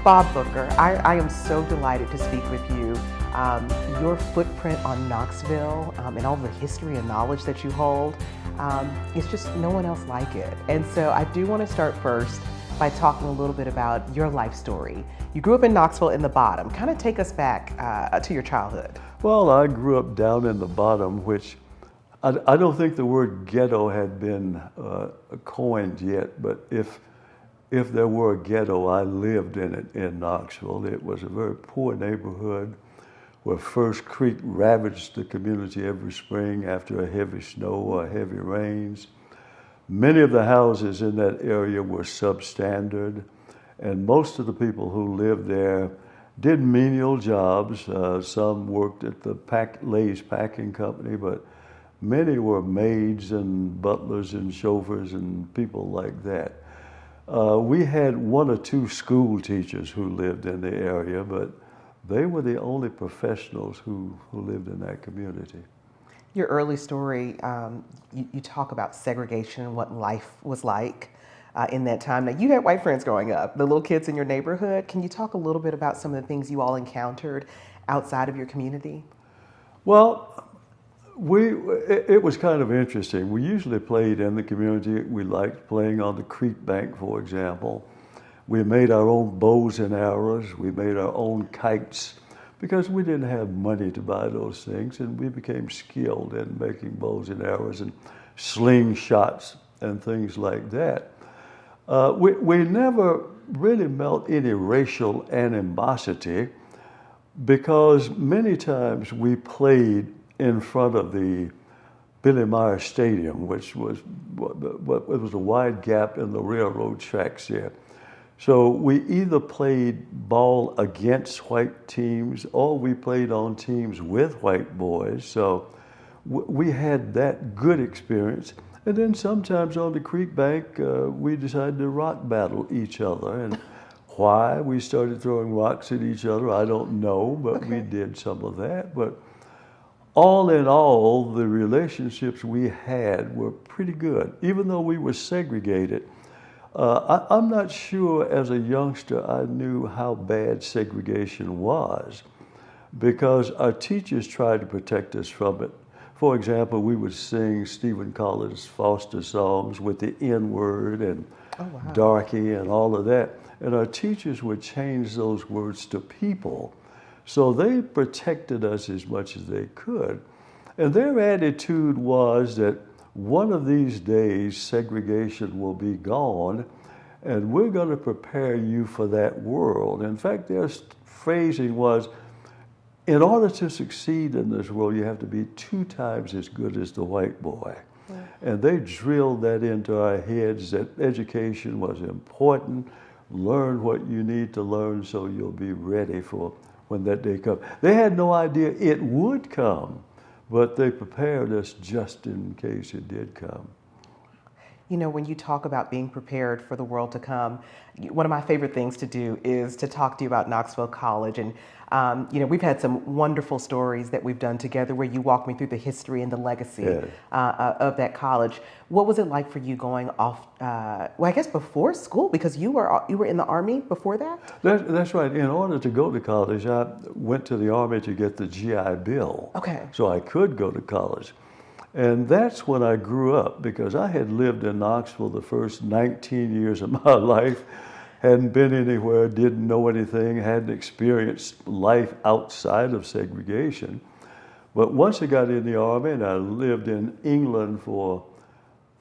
Bob Booker, I am so delighted to speak with you. Your footprint on Knoxville and all the history and knowledge that you hold, it's just no one else like it. And so I do want to start first by talking a little bit about your life story. You grew up in Knoxville in the bottom. Kind of take us back to your childhood. Well, I grew up down in the bottom, which I don't think the word ghetto had been coined yet, but if there were a ghetto, I lived in it in Knoxville. It was a very poor neighborhood where First Creek ravaged the community every spring after a heavy snow or heavy rains. Many of the houses in that area were substandard, and most of the people who lived there did menial jobs. Some worked at the Lay's packing company, but many were maids and butlers and chauffeurs and people like that. We had one or two school teachers who lived in the area, but they were the only professionals who lived in that community. Your early story, you talk about segregation and what life was like in that time. Now, you had white friends growing up, the little kids in your neighborhood. Can you talk a little bit about some of the things you all encountered outside of your community? Well, it was kind of interesting. We usually played in the community. We liked playing on the creek bank, for example. We made our own bows and arrows. We made our own kites because we didn't have money to buy those things, and we became skilled in making bows and arrows and slingshots and things like that. We never really felt any racial animosity because many times we played in front of the Billy Meyer Stadium, which was it was a wide gap in the railroad tracks there. So we either played ball against white teams or we played on teams with white boys. So we had that good experience. And then sometimes on the creek bank, we decided to rock battle each other. And why we started throwing rocks at each other, I don't know, but we did some of that. But all in all, the relationships we had were pretty good, even though we were segregated. I'm not sure as a youngster I knew how bad segregation was because our teachers tried to protect us from it. For example, we would sing Stephen Collins' Foster songs with the N-word and darky and all of that. And our teachers would change those words to people. So they protected us as much as they could. And their attitude was that one of these days segregation will be gone and we're going to prepare you for that world. In fact, their phrasing was, in order to succeed in this world, you have to be 2 times as good as the white boy. Yeah. And they drilled that into our heads that education was important. Learn what you need to learn so you'll be ready for when that day comes. They had no idea it would come, but they prepared us just in case it did come. You know, when you talk about being prepared for the world to come, one of my favorite things to do is to talk to you about Knoxville College. And, you know, we've had some wonderful stories that we've done together where you walked me through the history and the legacy of that college. What was it like for you going off, well, I guess before school, because you were in the Army before that? That's right. In order to go to college, I went to the Army to get the GI Bill. Okay. So I could go to college. And that's when I grew up because I had lived in Knoxville the first 19 years of my life, hadn't been anywhere, didn't know anything, hadn't experienced life outside of segregation. But once I got in the Army and I lived in England for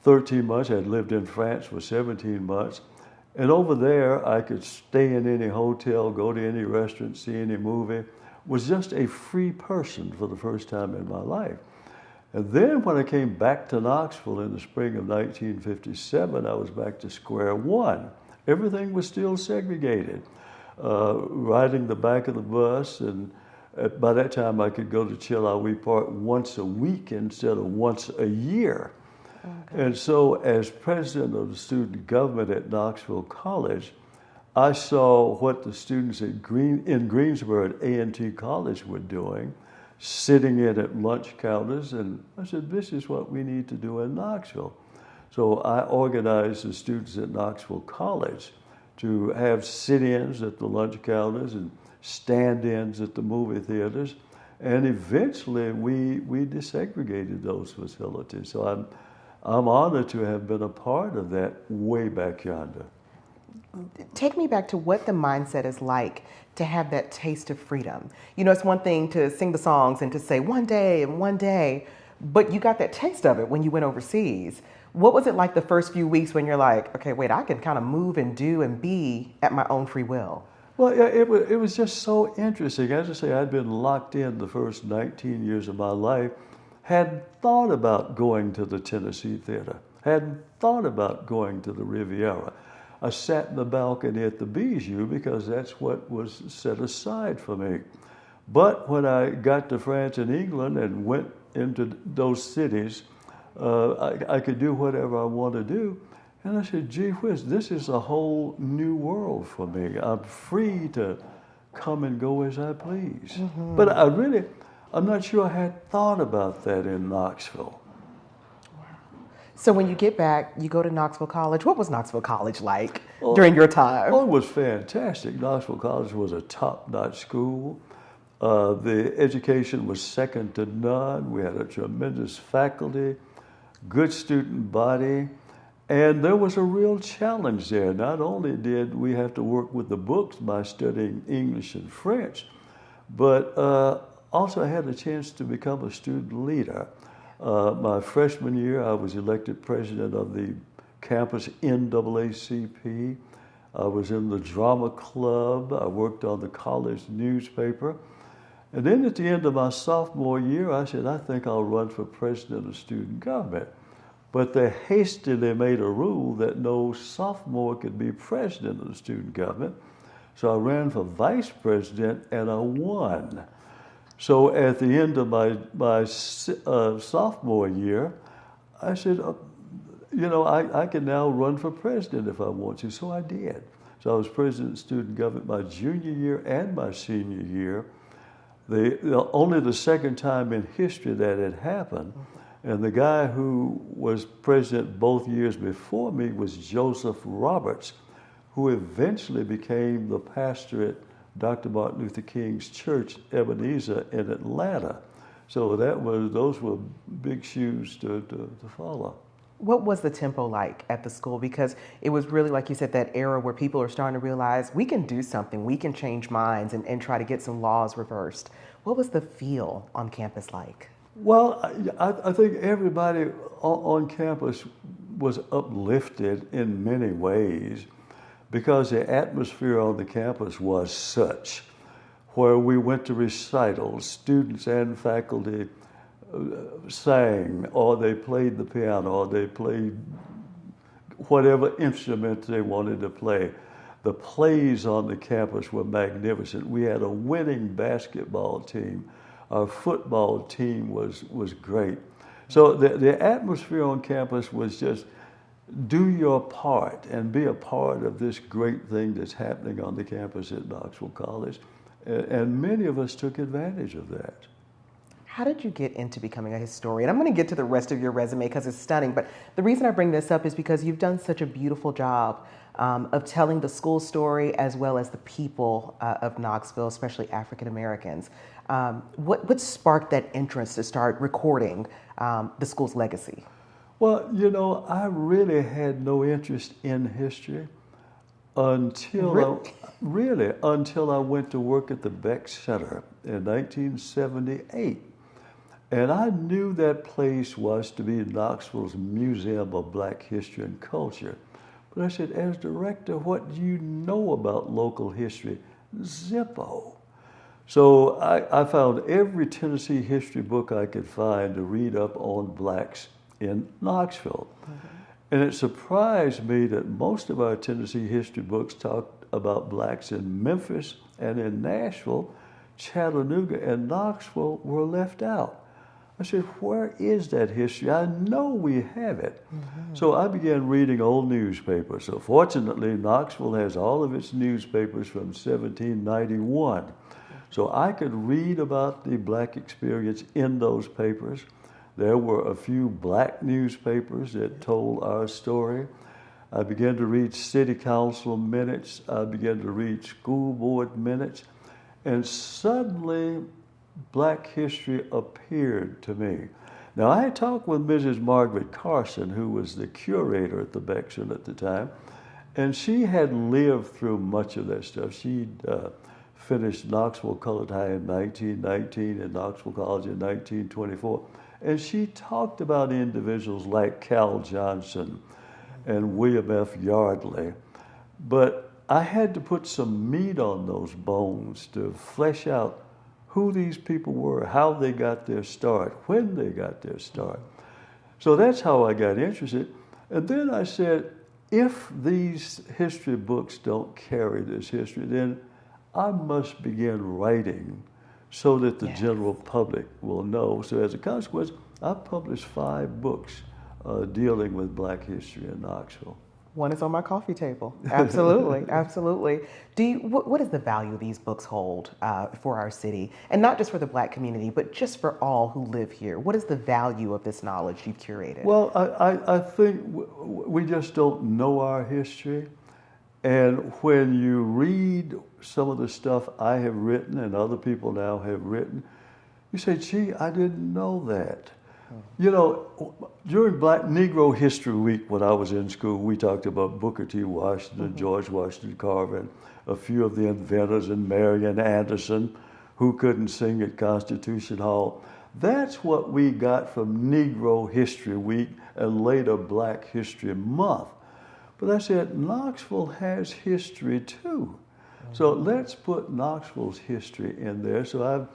13 months, I'd lived in France for 17 months, and over there I could stay in any hotel, go to any restaurant, see any movie, was just a free person for the first time in my life. And then when I came back to Knoxville in the spring of 1957, I was back to square one. Everything was still segregated. Riding the back of the bus, and by that time I could go to Chilhowee Park once a week instead of once a year. Okay. And so as president of the student government at Knoxville College, I saw what the students in Greensboro at A&T College were doing, sitting in at lunch counters, and I said, this is what we need to do in Knoxville. So I organized the students at Knoxville College to have sit-ins at the lunch counters and stand-ins at the movie theaters. And eventually we desegregated those facilities. So I'm honored to have been a part of that way back yonder. Take me back to what the mindset is like to have that taste of freedom. You know, it's one thing to sing the songs and to say one day and one day, but you got that taste of it when you went overseas. What was it like the first few weeks when you're like, okay, wait, I can kind of move and do and be at my own free will? Well, yeah, it was just so interesting. As I say, I'd been locked in the first 19 years of my life, hadn't thought about going to the Tennessee Theater, hadn't thought about going to the Riviera. I sat in the balcony at the Bijou because that's what was set aside for me. But when I got to France and England and went into those cities, I could do whatever I want to do. And I said, gee whiz, this is a whole new world for me. I'm free to come and go as I please. Mm-hmm. But I'm not sure I had thought about that in Knoxville. So when you get back, you go to Knoxville College. What was Knoxville College like during your time? Oh, it was fantastic. Knoxville College was a top-notch school. The education was second to none. We had a tremendous faculty, good student body, and there was a real challenge there. Not only did we have to work with the books by studying English and French, but also I had a chance to become a student leader. My freshman year, I was elected president of the campus NAACP. I was in the drama club. I worked on the college newspaper. And then at the end of my sophomore year, I said, I think I'll run for president of student government. But they hastily made a rule that no sophomore could be president of the student government. So I ran for vice president and I won. So at the end of my sophomore year, I said, I can now run for president if I want to. So I did. So I was president of student government my junior year and my senior year. Only the second time in history that had happened. And the guy who was president both years before me was Joseph Roberts, who eventually became the pastor at Dr. Martin Luther King's church, Ebenezer, in Atlanta. So those were big shoes to follow. What was the tempo like at the school? Because it was really, like you said, that era where people are starting to realize we can do something, we can change minds and try to get some laws reversed. What was the feel on campus like? Well, I think everybody on campus was uplifted in many ways because the atmosphere on the campus was such, where we went to recitals, students and faculty sang, or they played the piano, or they played whatever instrument they wanted to play. The plays on the campus were magnificent. We had a winning basketball team. Our football team was great. So the atmosphere on campus was just do your part and be a part of this great thing that's happening on the campus at Knoxville College. And many of us took advantage of that. How did you get into becoming a historian? I'm going to get to the rest of your resume because it's stunning, but the reason I bring this up is because you've done such a beautiful job of telling the school story as well as the people of Knoxville, especially African Americans. What sparked that interest to start recording the school's legacy? Well, I really had no interest in history until until I went to work at the Beck Center in 1978. And I knew that place was to be Knoxville's Museum of Black History and Culture. But I said, as director, what do you know about local history? Zippo. So I found every Tennessee history book I could find to read up on blacks in Knoxville. Mm-hmm. And it surprised me that most of our Tennessee history books talked about blacks in Memphis and in Nashville. Chattanooga and Knoxville were left out. I said, where is that history? I know we have it. Mm-hmm. So I began reading old newspapers. So fortunately, Knoxville has all of its newspapers from 1791. So I could read about the black experience in those papers. There were a few black newspapers that told our story. I began to read city council minutes. I began to read school board minutes. And suddenly, Black history appeared to me. Now, I had talked with Mrs. Margaret Carson, who was the curator at the Bexon at the time, and she had lived through much of that stuff. She'd finished Knoxville Colored High in 1919 and Knoxville College in 1924. And she talked about individuals like Cal Johnson and William F. Yardley. But I had to put some meat on those bones to flesh out who these people were, how they got their start, when they got their start. So that's how I got interested. And then I said, if these history books don't carry this history, then I must begin writing so that the general public will know. So as a consequence, I published 5 books dealing with Black history in Knoxville. One is on my coffee table. Absolutely, absolutely. What is the value these books hold for our city? And not just for the Black community, but just for all who live here. What is the value of this knowledge you've curated? Well, I think we just don't know our history. And when you read some of the stuff I have written and other people now have written, you say, gee, I didn't know that. You know, during Black Negro History Week when I was in school, we talked about Booker T. Washington, George Washington Carver, and a few of the inventors, and Marian Anderson, who couldn't sing at Constitution Hall. That's what we got from Negro History Week and later Black History Month. But I said, Knoxville has history too. So let's put Knoxville's history in there. So I've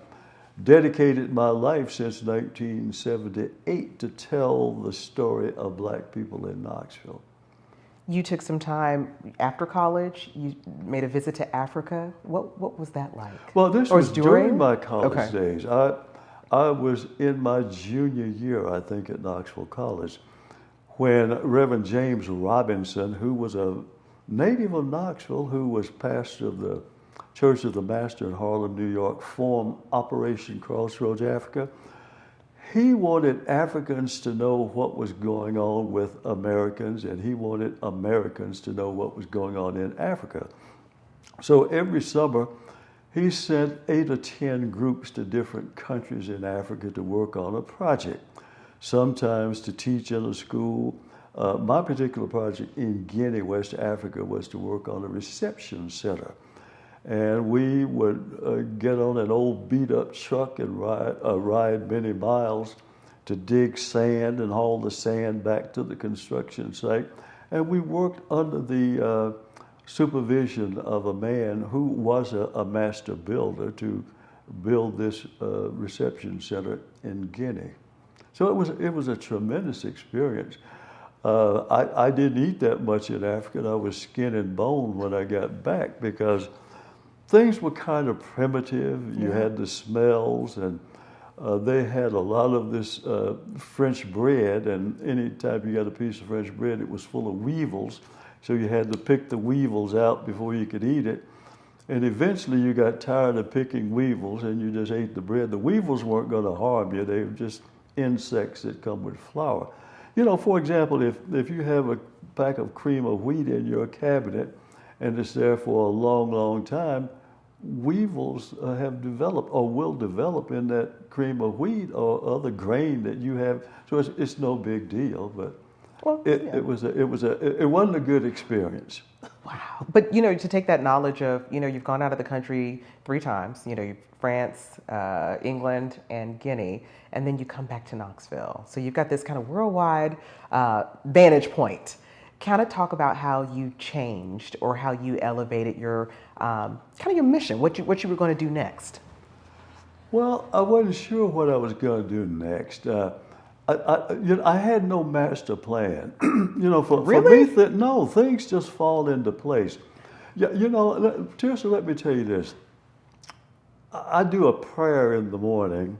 dedicated my life since 1978 to tell the story of Black people in Knoxville. You took some time after college. You made a visit to Africa. What was that like? Well, this was during my college days. I was in my junior year, I think, at Knoxville College, when Reverend James Robinson, who was a native of Knoxville, who was pastor of the Church of the Master in Harlem, New York, formed Operation Crossroads Africa. He wanted Africans to know what was going on with Americans, and he wanted Americans to know what was going on in Africa. So every summer, he sent 8 or 10 groups to different countries in Africa to work on a project, sometimes to teach in a school. My particular project in Guinea, West Africa, was to work on a reception center. And we would get on an old beat-up truck and ride many miles to dig sand and haul the sand back to the construction site. And we worked under the supervision of a man who was a master builder to build this reception center in Guinea. So it was a tremendous experience. I didn't eat that much in Africa. I was skin and bone when I got back because things were kind of primitive. You had the smells, and they had a lot of this French bread, and any time you got a piece of French bread, it was full of weevils, so you had to pick the weevils out before you could eat it. And eventually you got tired of picking weevils, and you just ate the bread. The weevils weren't going to harm you. They were just insects that come with flour. You know, for example, if you have a pack of cream of wheat in your cabinet, and it's there for a long, long time, weevils have developed or will develop in that cream of wheat or other grain that you have. So it's no big deal, but it wasn't a good experience. Wow. But, you know, to take that knowledge of, you know, you've gone out of the country 3 times, you know, France, England, and Guinea, and then you come back to Knoxville. So you've got this kind of worldwide vantage point. Kind of talk about how you changed or how you elevated your kind of your mission, what you were going to do next. Well, I wasn't sure what I was going to do next. I had no master plan. You know, for me, things just fall into place. Yeah, you know, Tearsa, let me tell you this. I do a prayer in the morning,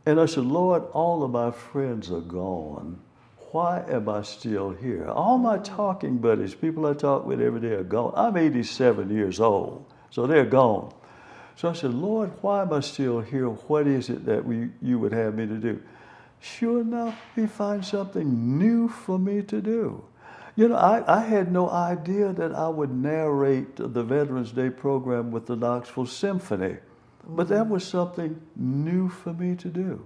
and I said, Lord, all of my friends are gone. Why am I still here? All my talking buddies, people I talk with every day, are gone. I'm 87 years old, so they're gone. So I said, Lord, why am I still here? What is it that you would have me to do? Sure enough, he finds something new for me to do. You know, I had no idea that I would narrate the Veterans Day program with the Knoxville Symphony, but that was something new for me to do.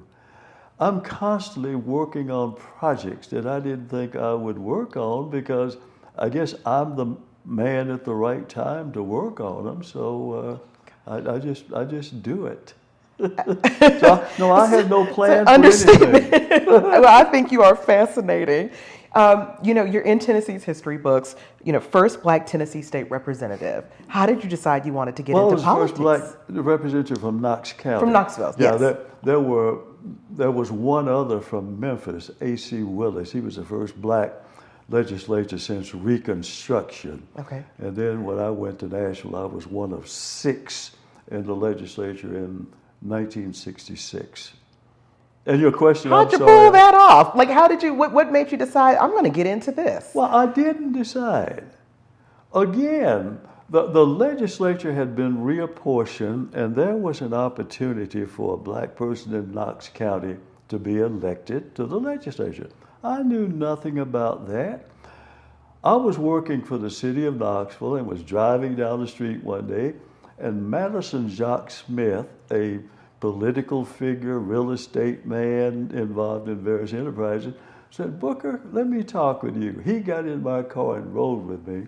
I'm constantly working on projects that I didn't think I would work on because I guess I'm the man at the right time to work on them. So I just do it. So no, I have no plan for anything. Well, I think you are fascinating. You know, you're in Tennessee's history books. You know, first Black Tennessee State Representative. How did you decide you wanted to get Well, I into was politics? the first Black representative from Knox County. From Knoxville, Yeah, yes. there was one other from Memphis, A.C. Willis. He was the first Black legislature since Reconstruction. Okay. And then when I went to Nashville, I was one of 6 in the legislature in 1966. And your question, How'd I'm you sorry. pull that off? Like, how did you, what made you decide, I'm going to get into this? Well, I didn't decide. Again, the legislature had been reapportioned, and there was an opportunity for a Black person in Knox County to be elected to the legislature. I knew nothing about that. I was working for the city of Knoxville and was driving down the street one day, and Madison Jock Smith, a political figure, real estate man involved in various enterprises, said, "Booker, let me talk with you." He got in my car and rode with me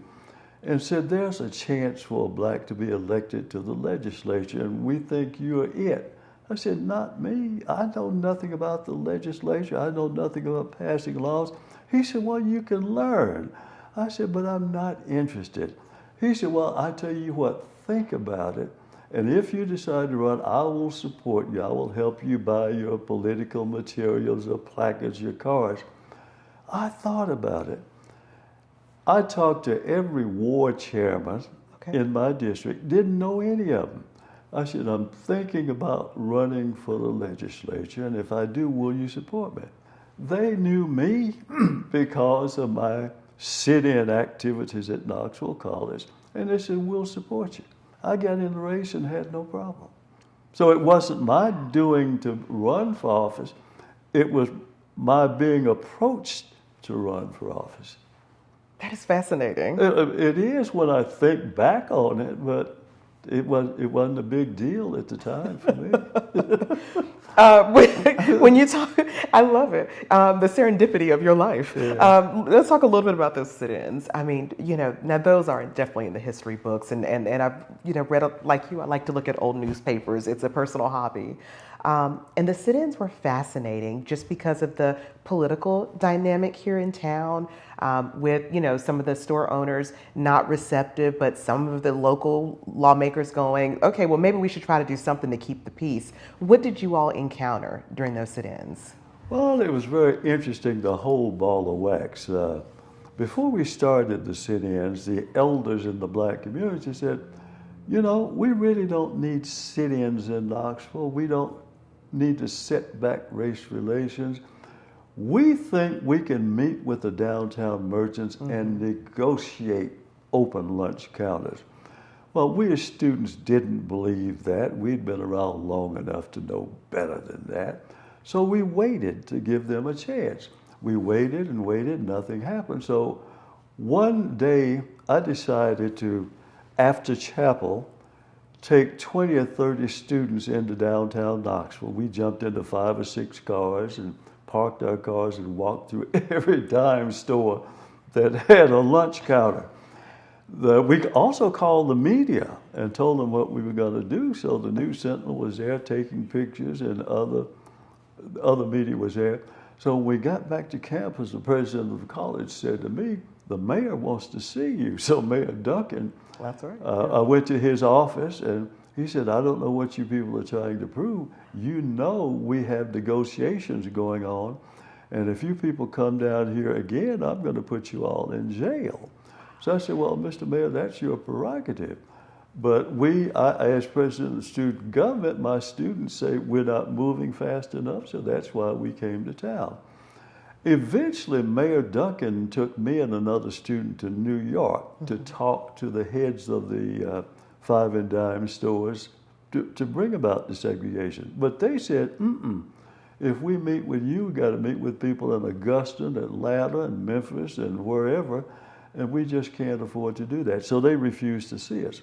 and said, "There's a chance for a Black to be elected to the legislature, and we think you're it." I said, "Not me. I know nothing about the legislature. I know nothing about passing laws." He said, "Well, you can learn." I said, "But I'm not interested." He said, "Well, I tell you what, think about it. And if you decide to run, I will support you. I will help you buy your political materials, your placards, your cards." I thought about it. I talked to every ward chairman in my district, didn't know any of them. I said, "I'm thinking about running for the legislature, and if I do, will you support me?" They knew me because of my sit-in activities at Knoxville College, and they said, "We'll support you." I got in the race and had no problem. So it wasn't my doing to run for office, it was my being approached to run for office. That is fascinating. It is when I think back on it, but it wasn't a big deal at the time for me. When you talk, I love it. The serendipity of your life. Yeah. Let's talk a little bit about those sit-ins. I mean, you know, now those are definitely in the history books, and I've, you know, read, like you, I like to look at old newspapers. It's a personal hobby. And the sit-ins were fascinating just because of the political dynamic here in town, with, you know, some of the store owners not receptive, but some of the local lawmakers going, okay, well, maybe we should try to do something to keep the peace. What did you all encounter during those sit-ins? Well, it was very interesting, the whole ball of wax. Before we started the sit-ins, the elders in the Black community said, "You know, we really don't need sit-ins in Knoxville. We don't need to set back race relations. We think we can meet with the downtown merchants and negotiate open lunch counters." Well, we as students didn't believe that. We'd been around long enough to know better than that. So we waited to give them a chance. We waited and waited, nothing happened. So one day I decided to, after chapel, take 20 or 30 students into downtown Knoxville. We jumped into 5 or 6 cars and parked our cars and walked through every dime store that had a lunch counter. We also called the media and told them what we were going to do. So the News Sentinel was there taking pictures, and other media was there. So when we got back to campus, the president of the college said to me, "The mayor wants to see you." So Mayor Duncan, That's right. I went to his office, and he said, "I don't know what you people are trying to prove. You know we have negotiations going on, and if you people come down here again, I'm going to put you all in jail." So I said, "Well, Mr. Mayor, that's your prerogative. But as president of the student government, my students say we're not moving fast enough, so that's why we came to town." Eventually, Mayor Duncan took me and another student to New York to talk to the heads of the 5 and dime stores to bring about desegregation. But they said, If we meet with you, we got to meet with people in Augusta, and Atlanta, and Memphis, and wherever, and we just can't afford to do that. So they refused to see us.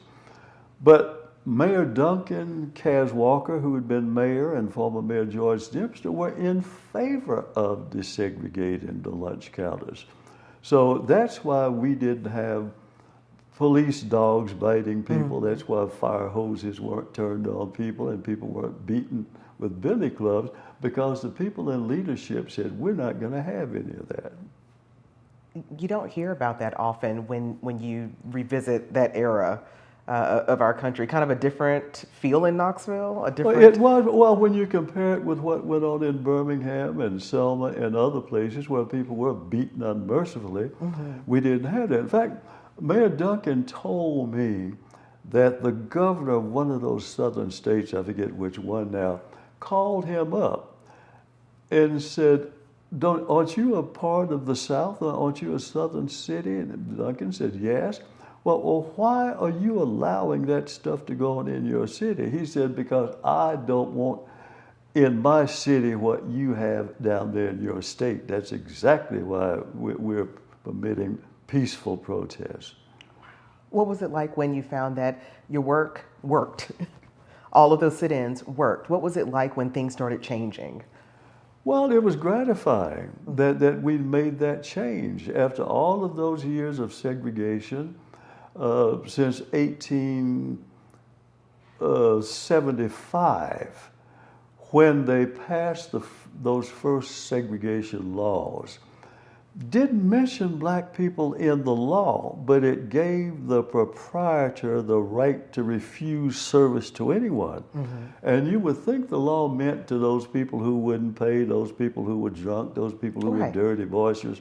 But Mayor Duncan Kaz Walker, who had been mayor, and former Mayor George Dempster were in favor of desegregating the lunch counters. So that's why we didn't have police dogs biting people. Mm-hmm. That's why fire hoses weren't turned on people and people weren't beaten with billy clubs, because the people in leadership said, we're not going to have any of that. You don't hear about that often when you revisit that era of our country. Kind of a different feel in Knoxville? It was, well, when you compare it with what went on in Birmingham and Selma and other places where people were beaten unmercifully, mm-hmm. we didn't have that. In fact, Mayor Duncan told me that the governor of one of those southern states, I forget which one now, called him up and said, aren't you a part of the South? Aren't you a southern city? And Duncan said, yes. Well, why are you allowing that stuff to go on in your city? He said, because I don't want in my city what you have down there in your state. That's exactly why we're permitting peaceful protests. What was it like when you found that your work worked? All of those sit-ins worked. What was it like when things started changing? Well, it was gratifying that we made that change. After all of those years of segregation, since 1875, when they passed those first segregation laws, didn't mention black people in the law, but it gave the proprietor the right to refuse service to anyone. Mm-hmm. And you would think the law meant to those people who wouldn't pay, those people who were drunk, those people who were dirty, boisterous,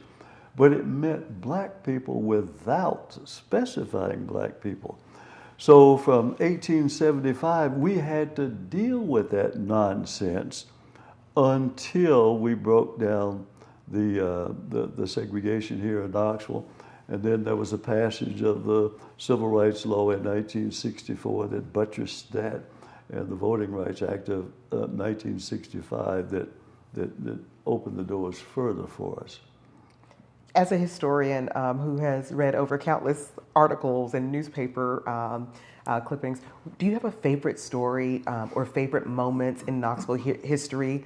but it meant black people without specifying black people. So from 1875, we had to deal with that nonsense until we broke down the segregation here in Knoxville. And then there was a passage of the Civil Rights Law in 1964 that buttressed that, and the Voting Rights Act of 1965 that opened the doors further for us. As a historian who has read over countless articles and newspaper clippings, do you have a favorite story or favorite moments in Knoxville history,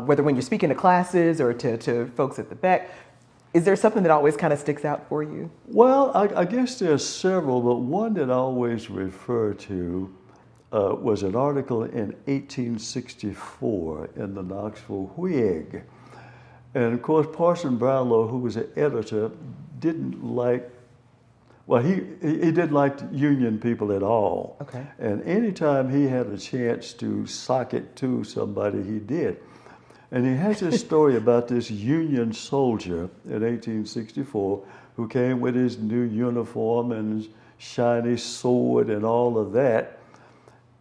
whether when you're speaking to classes or to folks at the back? Is there something that always kind of sticks out for you? Well, I guess there's several, but one that I always refer to was an article in 1864 in the Knoxville Whig. And of course, Parson Brownlow, who was an editor, didn't like, well, he didn't like Union people at all. Okay. And anytime he had a chance to sock it to somebody, he did. And he has this story about this Union soldier in 1864 who came with his new uniform and his shiny sword and all of that,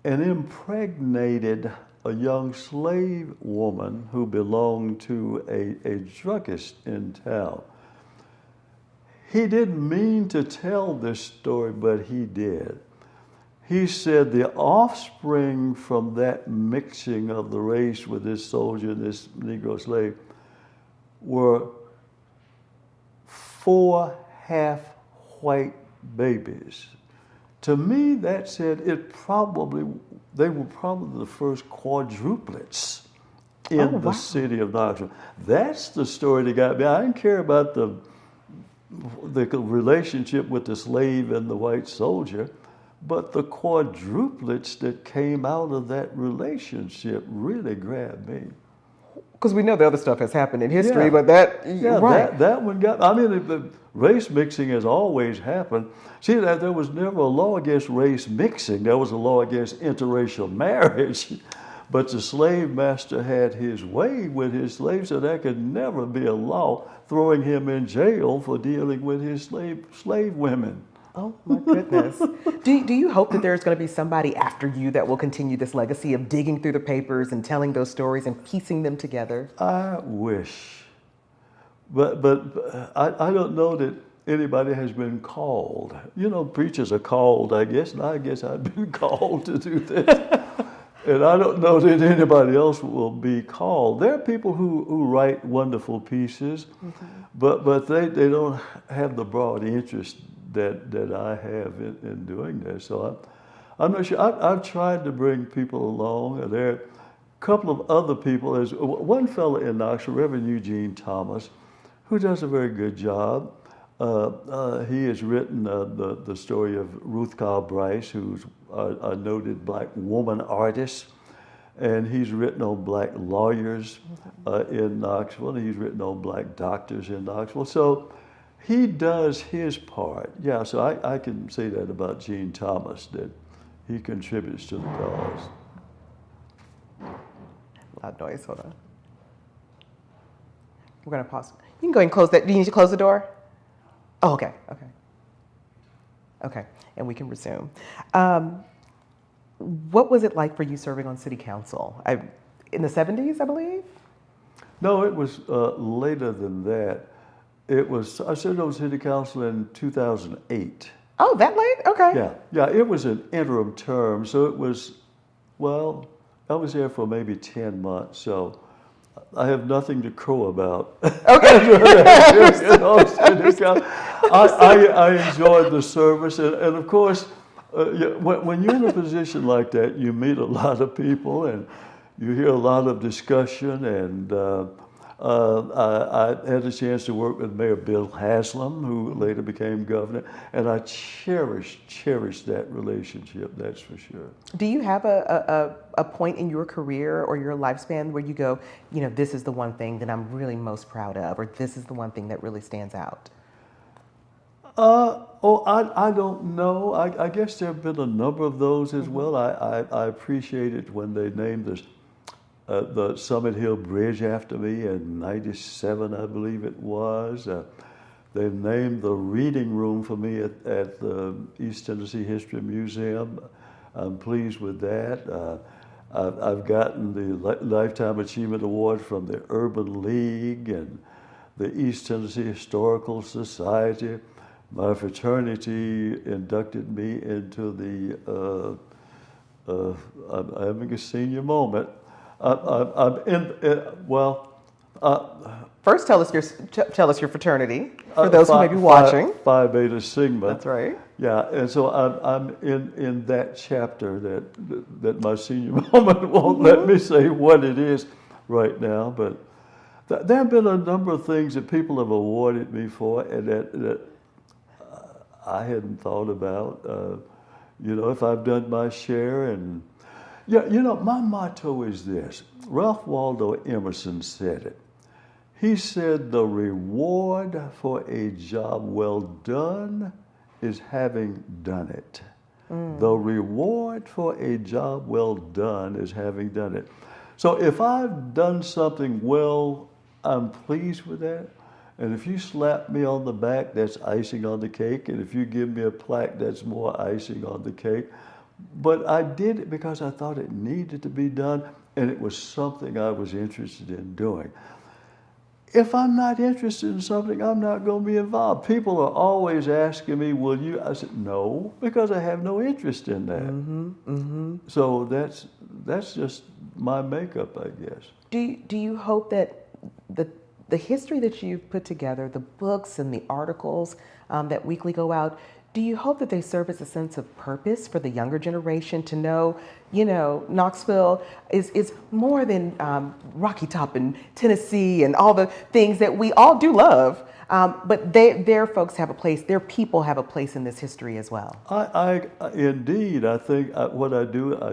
and impregnated a young slave woman who belonged to a druggist in town. He didn't mean to tell this story, but he did. He said the offspring from that mixing of the race with this soldier and this Negro slave were 4 half-white babies. To me, that said they were probably the first quadruplets in the city of Knoxville. That's the story that got me. I didn't care about the relationship with the slave and the white soldier, but the quadruplets that came out of that relationship really grabbed me. Because we know the other stuff has happened in history, but that one got, the race mixing has always happened. See, that there was never a law against race mixing. There was a law against interracial marriage. But the slave master had his way with his slaves, so there could never be a law throwing him in jail for dealing with his slave women. Oh, my goodness. Do you hope that there's going to be somebody after you that will continue this legacy of digging through the papers and telling those stories and piecing them together? I wish. But I don't know that anybody has been called. You know, preachers are called, I guess, and I guess I've been called to do this. And I don't know that anybody else will be called. There are people who write wonderful pieces, but they don't have the broad interest that I have in doing this. So I'm not sure. I've tried to bring people along. And there are a couple of other people. There's one fellow in Knoxville, Reverend Eugene Thomas, who does a very good job. He has written the story of Ruth Carl Bryce, who's a noted black woman artist, and he's written on black lawyers in Knoxville, and he's written on black doctors in Knoxville. So he does his part. Yeah, so I can say that about Gene Thomas, that he contributes to the cause. Loud noise, hold on. We're gonna pause. You can go ahead and close that. Do you need to close the door? Oh, okay. Okay, and we can resume. What was it like for you serving on city council? In the 70s, I believe? No, it was later than that. I served on city council in 2008. Oh, that late? Okay. Yeah, it was an interim term, so it was, well, I was there for maybe 10 months, so I have nothing to crow about. Okay. I enjoyed the service, and of course, when you're in a position like that, you meet a lot of people, and you hear a lot of discussion, and I had a chance to work with Mayor Bill Haslam, who later became governor, and I cherish that relationship, that's for sure. Do you have a point in your career or your lifespan where you go, this is the one thing that I'm really most proud of, or this is the one thing that really stands out? I don't know. I guess there have been a number of those as well. I appreciate it when they named the Summit Hill Bridge after me in '97, I believe it was. They've named the reading room for me at the East Tennessee History Museum. I'm pleased with that. I've gotten the Lifetime Achievement Award from the Urban League and the East Tennessee Historical Society. My fraternity inducted me into the, I'm having a senior moment. First, tell us your fraternity for those who may be watching. Phi Beta Sigma. That's right. Yeah, and so I'm in that chapter that my senior moment won't let me say what it is right now, but there have been a number of things that people have awarded me for, and that I hadn't thought about. If I've done my share, and my motto is this. Ralph Waldo Emerson said it. He said, "The reward for a job well done is having done it." The reward for a job well done is having done it. So if I've done something well, I'm pleased with that. And if you slap me on the back, that's icing on the cake. And if you give me a plaque, that's more icing on the cake. But I did it because I thought it needed to be done, and it was something I was interested in doing. If I'm not interested in something, I'm not going to be involved. People are always asking me, will you? I said, no, because I have no interest in that. So that's just my makeup, I guess. Do you hope that the history that you've put together, the books and the articles that weekly go out, do you hope that they serve as a sense of purpose for the younger generation to know, Knoxville is more than Rocky Top and Tennessee and all the things that we all do love, but their folks have a place, their people have a place in this history as well? Indeed, I think what I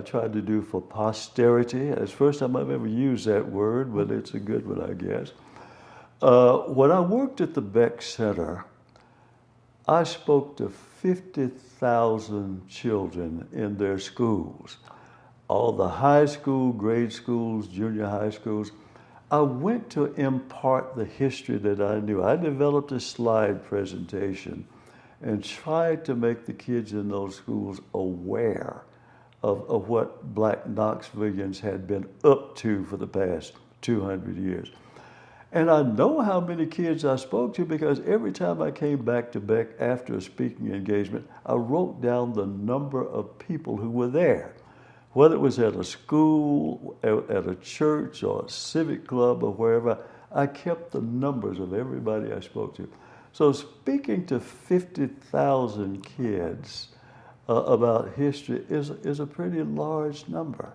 try to do for posterity. It's the first time I've ever used that word, but it's a good one, I guess. When I worked at the Beck Center, I spoke to 50,000 children in their schools, all the high school, grade schools, junior high schools. I went to impart the history that I knew. I developed a slide presentation and tried to make the kids in those schools aware of what Black Knoxvillians had been up to for the past 200 years. And I know how many kids I spoke to because every time I came back to Beck after a speaking engagement, I wrote down the number of people who were there. whether it was at a school, at a church, or a civic club, or wherever, I kept the numbers of everybody I spoke to. So speaking to 50,000 kids about history is a pretty large number.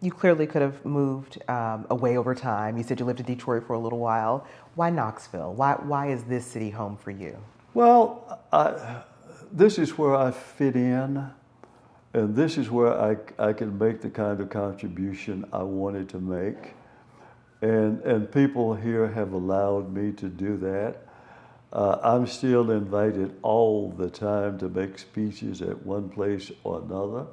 You clearly could have moved away over time. You said you lived in Detroit for a little while. Why Knoxville? Why is this city home for you? Well, this is where I fit in, and this is where I can make the kind of contribution I wanted to make. And people here have allowed me to do that. I'm still invited all the time to make speeches at one place or another,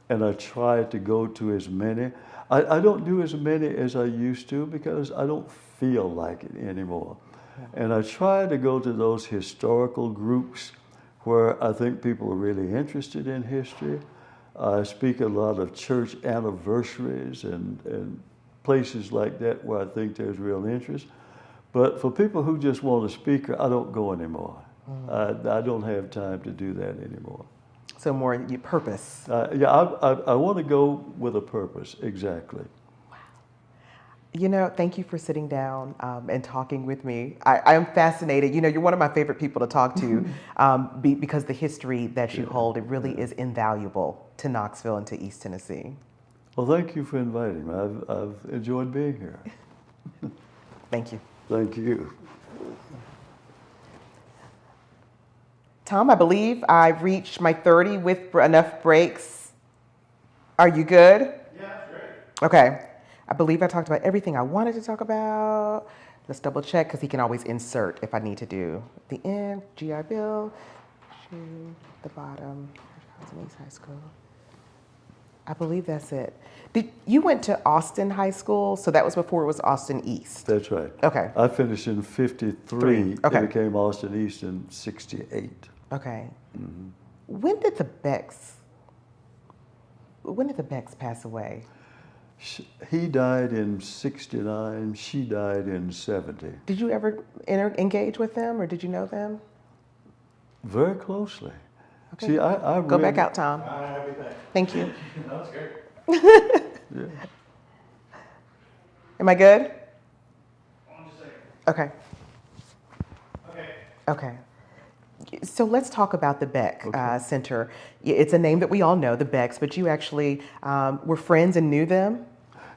and I try to go to as many. I don't do as many as I used to because I don't feel like it anymore. And I try to go to those historical groups where I think people are really interested in history. I speak at a lot of church anniversaries and places like that where I think there's real interest. But for people who just want a speaker, I don't go anymore. I don't have time to do that anymore. So more your purpose. Yeah, I want to go with a purpose, exactly. You know, thank you for sitting down and talking with me. I am fascinated. You know, you're one of my favorite people to talk to because the history that you hold, it really is invaluable to Knoxville and to East Tennessee. Well, thank you for inviting me. I've enjoyed being here. Thank you. Thank you. Tom, I believe I've reached my 30 with enough breaks. Are you good? Yeah, that's great. Okay. I believe I talked about everything I wanted to talk about. Let's double check because he can always insert if I need to do. The end, GI Bill, the bottom, East High School. I believe that's it. You went to Austin High School, so that was before it was Austin East. That's right. Okay. I finished in 53. Okay. It became Austin East in 68. Okay. Mm-hmm. When did the Becks pass away? He died in 69. She died in 70. Did you ever engage with them, or did you know them? Very closely. Okay. See, I Go really, back out, Tom. Everything. Thank you. That's great. Yeah. Am I good? One second. Okay. Okay. Okay. So let's talk about the Beck Center. It's a name that we all know, the Becks, but you actually were friends and knew them?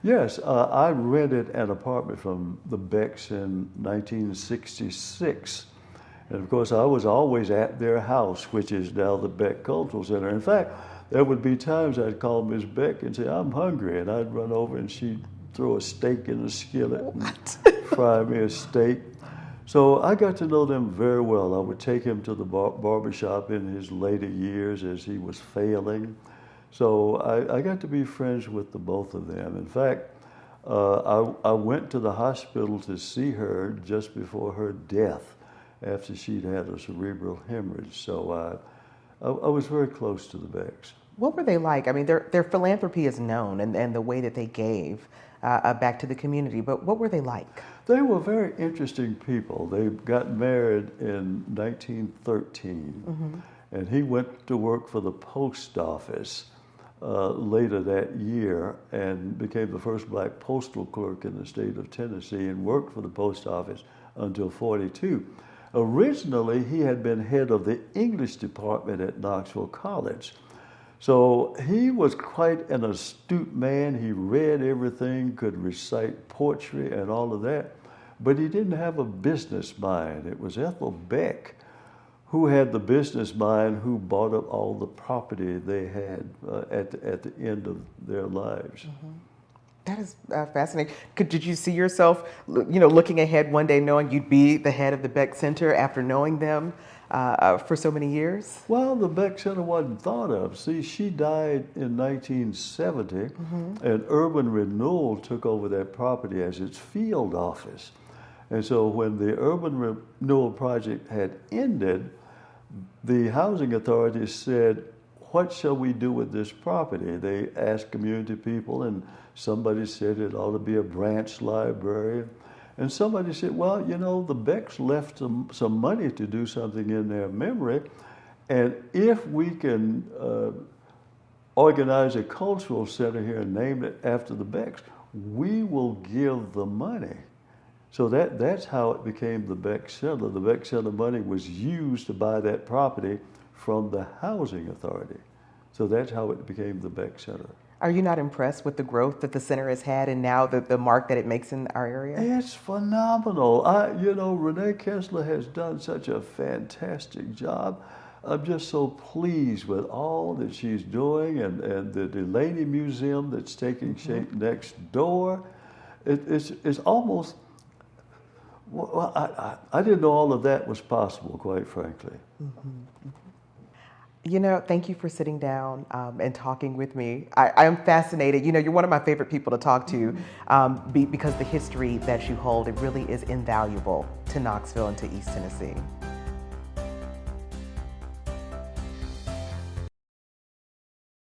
Yes, I rented an apartment from the Becks in 1966. And of course, I was always at their house, which is now the Beck Cultural Center. In fact, there would be times I'd call Miss Beck and say, I'm hungry. And I'd run over and she'd throw a steak in a skillet and fry me a steak. So I got to know them very well. I would take him to the barbershop in his later years as he was failing. So I got to be friends with the both of them. In fact, I went to the hospital to see her just before her death after she'd had a cerebral hemorrhage. So I was very close to the Becks. What were they like? I mean, their philanthropy is known and the way that they gave back to the community, but what were they like? They were very interesting people. They got married in 1913, and he went to work for the post office later that year and became the first black postal clerk in the state of Tennessee and worked for the post office until 42. Originally, he had been head of the English department at Knoxville College. So he was quite an astute man. He read everything, could recite poetry and all of that, but he didn't have a business mind. It was Ethel Beck who had the business mind, who bought up all the property they had at the end of their lives. Mm-hmm. That is fascinating. Did you see yourself, looking ahead one day, knowing you'd be the head of the Beck Center after knowing them for so many years? Well, the Beck Center wasn't thought of. See, she died in 1970, and Urban Renewal took over that property as its field office. And so when the Urban Renewal project had ended, the housing authorities said, what shall we do with this property? They asked community people, and somebody said it ought to be a branch library. And somebody said, well, the Becks left some money to do something in their memory, and if we can organize a cultural center here and name it after the Becks. We will give the money. So that's how it became the Beck Center. The Beck Center money was used to buy that property from the Housing Authority. So that's how it became the Beck Center. Are you not impressed with the growth that the center has had and now the mark that it makes in our area? It's phenomenal. Renee Kessler has done such a fantastic job. I'm just so pleased with all that she's doing and the Delaney Museum that's taking shape next door. It's almost, well, I didn't know all of that was possible, quite frankly. Thank you for sitting down and talking with me. I am fascinated. You're one of my favorite people to talk to because the history that you hold, it really is invaluable to Knoxville and to East Tennessee.